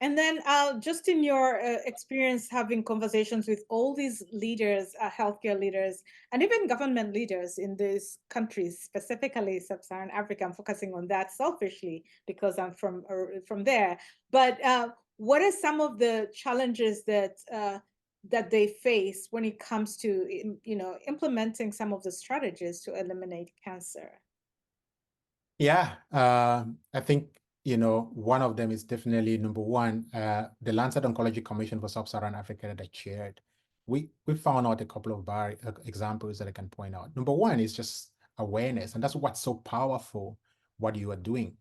And then just in your experience having conversations with all these leaders, healthcare leaders, and even government leaders in these countries, specifically Sub-Saharan Africa, I'm focusing on that selfishly because I'm from there. But what are some of the challenges that they face when it comes to implementing some of the strategies to eliminate cancer? Yeah, I think, one of them is definitely number one, the Lancet Oncology Commission for Sub-Saharan Africa that I chaired. We found out a couple of examples that I can point out. Number one is just awareness, and that's what's so powerful, what you are doing,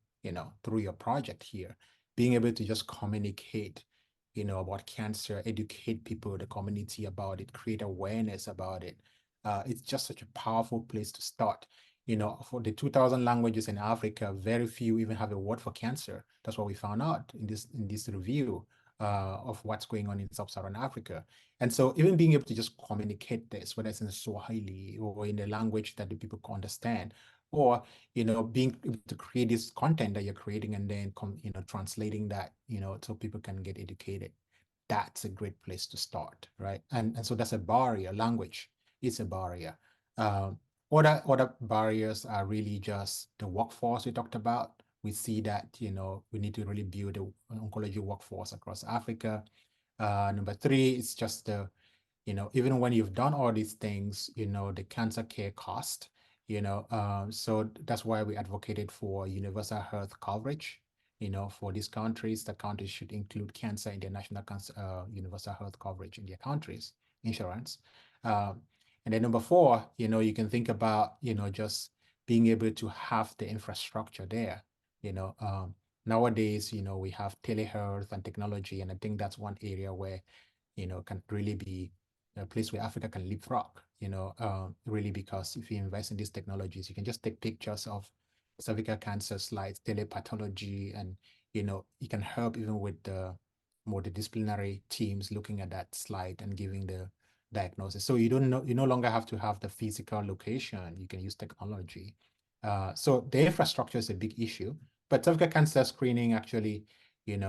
through your project here, being able to just communicate, about cancer, educate people, the community about it, create awareness about it. It's just such a powerful place to start. For the 2,000 languages in Africa, very few even have a word for cancer. That's what we found out in this review of what's going on in Sub-Saharan Africa. And so even being able to just communicate this, whether it's in Swahili or in a language that the people can understand, or being able to create this content that you're creating and then translating that, so people can get educated. That's a great place to start, right? And so that's a barrier. Language is a barrier. Um, other barriers are really just the workforce we talked about. We see that, we need to really build an oncology workforce across Africa. Number three, it's just even when you've done all these things, the cancer care cost, so that's why we advocated for universal health coverage, for these countries. The countries should include cancer in their national cancer, universal health coverage in their countries, insurance. Um, and then number four, you can think about, just being able to have the infrastructure there. Nowadays, we have telehealth and technology, and I think that's one area where, can really be a place where Africa can leapfrog, really, because if you invest in these technologies, you can just take pictures of cervical cancer slides, telepathology, and, you can help even with the multidisciplinary teams looking at that slide and giving the diagnosis. So you no longer have to have the physical location. You can use technology. So the infrastructure is a big issue, but cervical cancer screening actually, the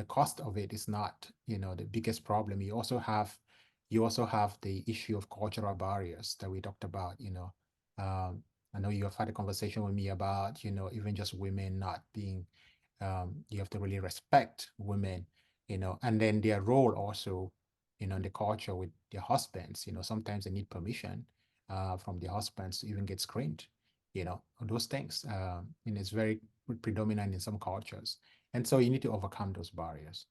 cost of it is not, the biggest problem. You also have the issue of cultural barriers that we talked about. I know you have had a conversation with me about, even just women not being, you have to really respect women, and then their role also, in the culture with their husbands. Sometimes they need permission from their husbands to even get screened, those things. And it's very predominant in some cultures. And so you need to overcome those barriers.